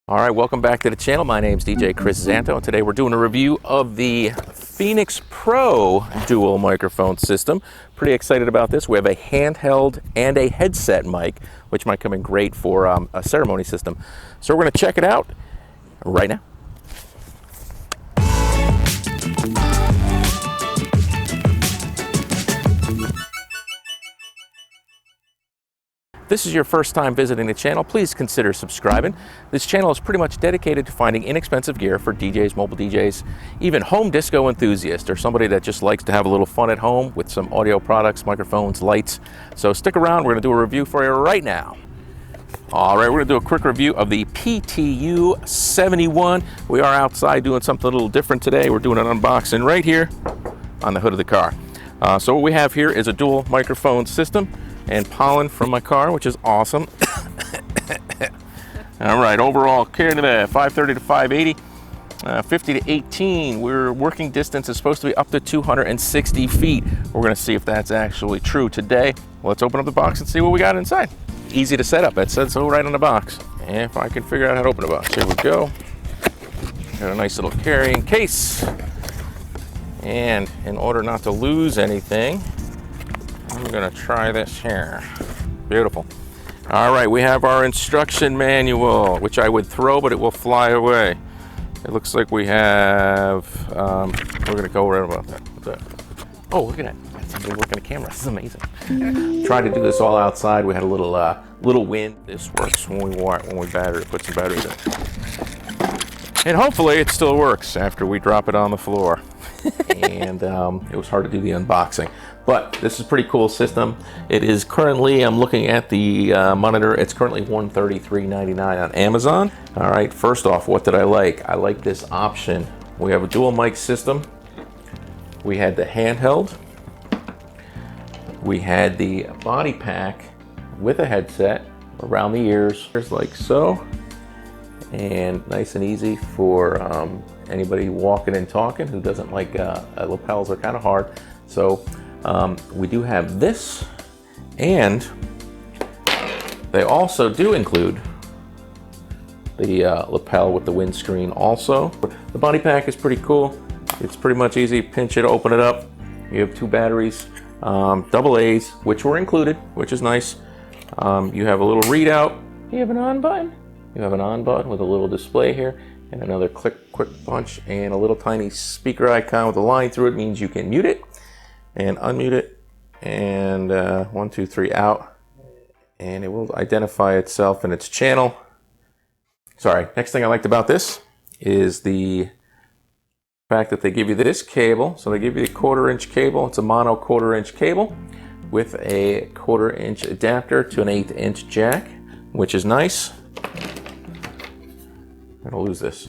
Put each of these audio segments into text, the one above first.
All right, welcome back to the channel. My name's DJ Chris Zanto, and today we're doing a review of the PHENYX PRO dual microphone system. Pretty excited about this. We have a handheld and a headset mic, which might come in great for a ceremony system. So we're going to check it out right now. If this is your first time visiting the channel, please consider subscribing. This channel is pretty much dedicated to finding inexpensive gear for DJs, mobile DJs, even home disco enthusiasts, or somebody that just likes to have a little fun at home with some audio products, microphones, lights. So stick around, we're gonna do a review for you right now. All right, we're gonna do a quick review of the PTU-71. We are outside doing something a little different today. We're doing an unboxing right here on the hood of the car. So what we have here is a dual microphone system and pollen from my car, which is awesome. All right, overall Canada 530 to 580, 50 to 18. We're working distance is supposed to be up to 260 feet. We're gonna see if that's actually true today. Let's open up the box and see what we got inside. Easy to set up, it said so right on the box. And if I can figure out how to open the box, here we go. Got a nice little carrying case. And in order not to lose anything, I'm gonna try this here. Beautiful. All right, we have our instruction manual, which I would throw, but it will fly away. It looks like we have, we're gonna go right about that. What's that? Oh, look at that. That's somebody working the camera. This is amazing. Tried to do this all outside. We had a little wind. This works when we put some batteries in. And hopefully it still works after we drop it on the floor. And it was hard to do the unboxing, but this is a pretty cool system. It is currently, I'm looking at the monitor, it's currently $133.99 on Amazon. All right, first off, what did I like? I like this option. We have a dual mic system. We had the handheld. We had the body pack with a headset around the ears, just like so, and nice and easy for anybody walking and talking who doesn't like lapels are kind of hard. So we do have this, and they also do include the lapel with the windscreen also. The body pack is pretty cool. It's pretty much easy. Pinch it, open it up. You have two batteries, double A's, which were included, which is nice. You have a little readout. You have an on button. You have an on button with a little display here, and another quick punch, and a little tiny speaker icon with a line through it means you can mute it and unmute it, and 1, 2, 3 out, and it will identify itself and its channel. Sorry, next thing I liked about this is the fact that they give you this cable. So they give you a 1/4-inch cable. It's a mono 1/4-inch cable with a 1/4-inch adapter to an 1/8-inch jack, which is nice. I'm gonna lose this.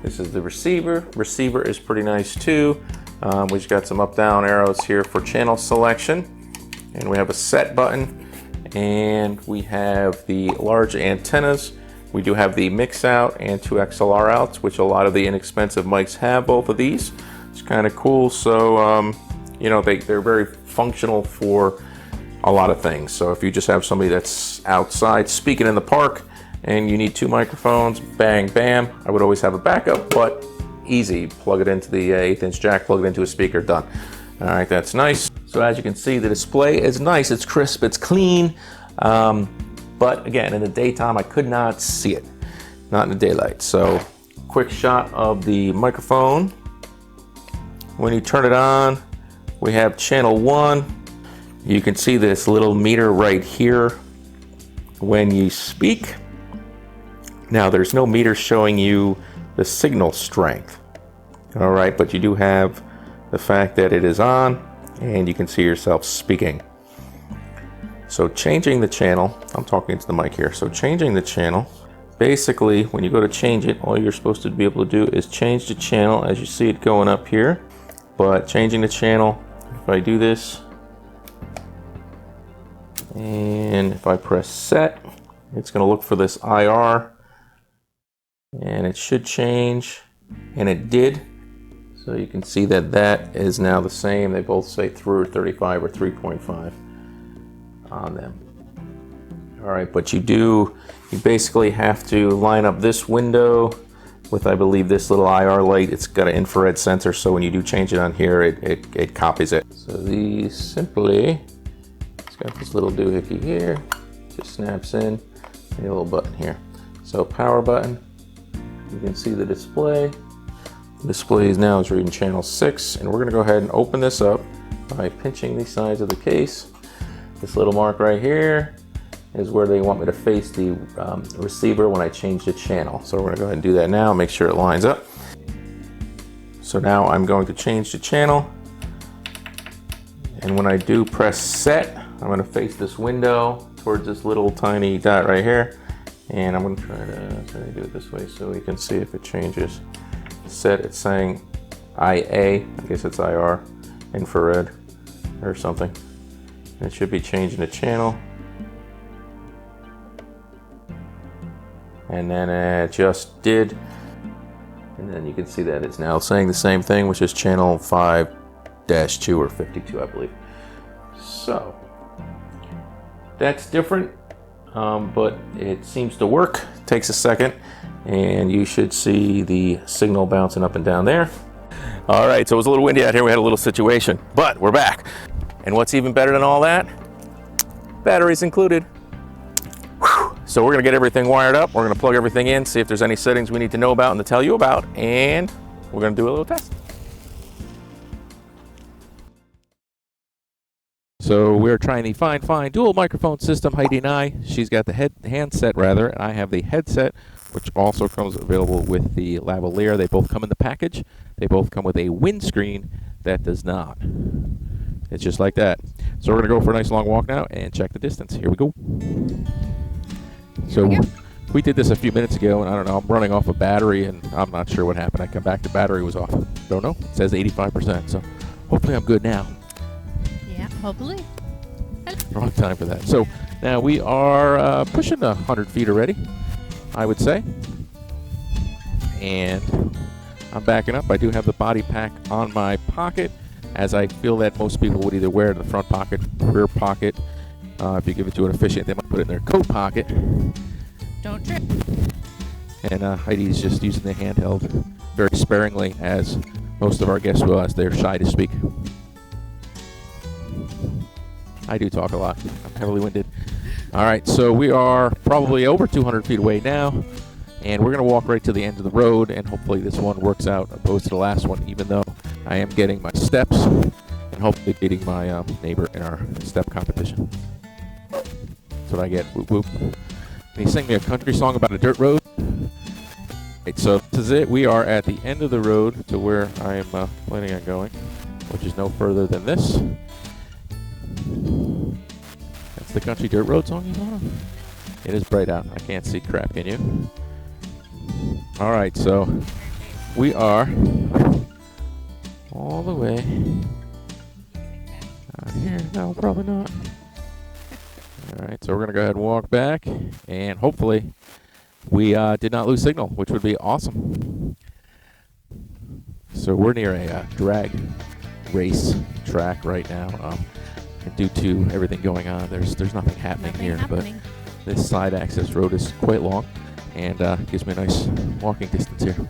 This is the receiver. Receiver is pretty nice too. We've got some up-down arrows here for channel selection, and we have a set button, and we have the large antennas. We do have the mix out and 2 XLR outs, which a lot of the inexpensive mics have both of these. It's kind of cool. So you know, they're very functional for a lot of things. So if you just have somebody that's outside speaking in the park and you need 2 microphones, bang, bam, I would always have a backup, but easy. Plug it into the 1/8-inch jack, plug it into a speaker, done. All right, that's nice. So as you can see, the display is nice, it's crisp, it's clean, but again, in the daytime, I could not see it, not in the daylight. So quick shot of the microphone. When you turn it on, we have channel 1. You can see this little meter right here when you speak. Now there's no meter showing you the signal strength. All right, but you do have the fact that it is on and you can see yourself speaking. So changing the channel, I'm talking into the mic here. So changing the channel, basically when you go to change it, all you're supposed to be able to do is change the channel as you see it going up here. But changing the channel, if I do this, and if I press set, it's going to look for this IR, and it should change, and it did. So you can see that that is now the same. They both say through 35 or 3.5 on them. All right, but you basically have to line up this window with, I believe, this little IR light. It's got an infrared sensor, so when you do change it on here, it copies it. So these simply, it's got this little doohickey here, just snaps in, and a little button here. So power button, you can see the display. The display now is reading channel 6, and we're gonna go ahead and open this up by pinching the sides of the case. This little mark right here is where they want me to face the receiver when I change the channel. So we're gonna go ahead and do that now, make sure it lines up. So now I'm going to change the channel. And when I do press set, I'm gonna face this window towards this little tiny dot right here. And I'm gonna try to do it this way so we can see if it changes. Set, it's saying IA, I guess it's IR, infrared or something. And it should be changing the channel. And then it just did. And then you can see that it's now saying the same thing, which is channel 5-2 or 52, I believe. So that's different, but it seems to work. Takes a second, and you should see the signal bouncing up and down there. All right, so it was a little windy out here. We had a little situation, but we're back. And what's even better than all that? Batteries included. So we're gonna get everything wired up. We're gonna plug everything in, see if there's any settings we need to know about and to tell you about, and we're gonna do a little test. So we're trying the Fine dual microphone system, Heidi and I. She's got the handset rather, and I have the headset, which also comes available with the lavaliere. They both come in the package. They both come with a windscreen that does not. It's just like that. So we're gonna go for a nice long walk now and check the distance. Here we go. So we did this a few minutes ago, and I don't know, I'm running off a battery, and I'm not sure what happened. I come back, the battery was off. Don't know. It says 85%, so hopefully I'm good now. Yeah, hopefully. Wrong time for that. So now we are pushing 100 feet already, I would say. And I'm backing up. I do have the body pack on my pocket, as I feel that most people would either wear it in the front pocket, rear pocket. If you give it to an officiant, they might put it in their coat pocket. Don't trip. And Heidi's just using the handheld very sparingly, as most of our guests will, as they're shy to speak. I do talk a lot. I'm heavily winded. All right, so we are probably over 200 feet away now, and we're going to walk right to the end of the road, and hopefully this one works out opposed to the last one, even though I am getting my steps and hopefully beating my neighbor in our step competition. That's what I get. Whoop, whoop. And he sang me a country song about a dirt road. Right, so this is it. We are at the end of the road to where I am planning on going, which is no further than this. That's the country dirt road song you want? It is bright out. I can't see crap, can you? All right, so we are all the way out here. No, probably not. All right, so we're gonna go ahead and walk back, and hopefully we did not lose signal, which would be awesome. So we're near a drag race track right now. And due to everything going on, there's nothing happening here, but this side access road is quite long, and gives me a nice walking distance here.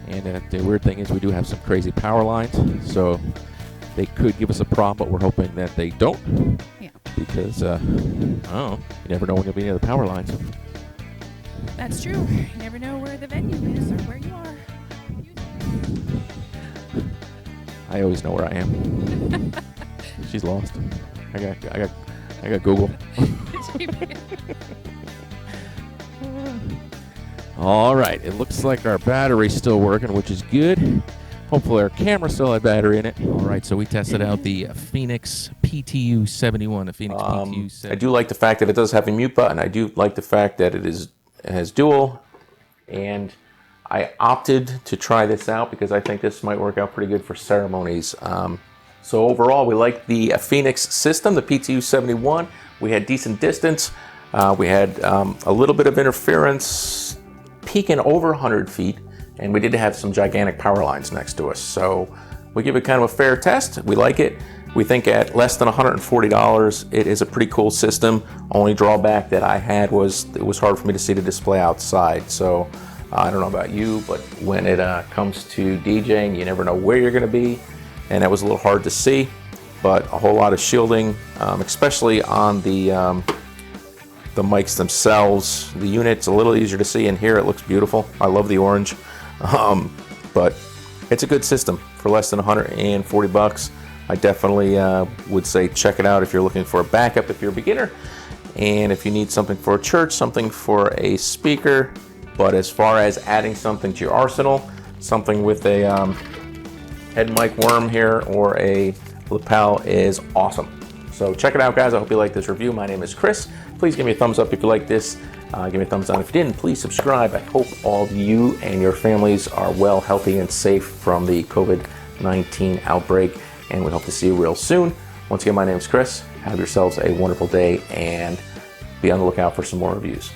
And the weird thing is we do have some crazy power lines, so they could give us a problem, but we're hoping that they don't. Yeah. Because, you never know when you'll be near the power lines. That's true. You never know where the venue is or where you are. I always know where I am. She's lost. I got Google. All right, it looks like our battery's still working, which is good. Hopefully our camera still had battery in it. All right, so we tested out the PHENYX PTU-71, the PHENYX PTU-71. I do like the fact that it does have a mute button. I do like the fact that it has dual, and I opted to try this out because I think this might work out pretty good for ceremonies. So overall, we like the PHENYX system, the PTU-71. We had decent distance. We had a little bit of interference peaking over 100 feet, and we did have some gigantic power lines next to us. So we give it kind of a fair test. We like it. We think at less than $140, it is a pretty cool system. Only drawback that I had was it was hard for me to see the display outside. So I don't know about you, but when it comes to DJing, you never know where you're going to be, and that was a little hard to see. But a whole lot of shielding, especially on the mics themselves. The unit's a little easier to see, and here it looks beautiful. I love the orange, but it's a good system for less than 140 bucks. I definitely would say check it out if you're looking for a backup if you're a beginner, and if you need something for a church, something for a speaker. But as far as adding something to your arsenal, something with a head mic worm here or a lapel is awesome. So check it out, guys. I hope you like this review. My name is Chris. Please give me a thumbs up if you like this. Give me a thumbs down if you didn't. Please subscribe. I hope all of you and your families are well, healthy, and safe from the COVID-19 outbreak. And we hope to see you real soon. Once again, my name is Chris. Have yourselves a wonderful day, and be on the lookout for some more reviews.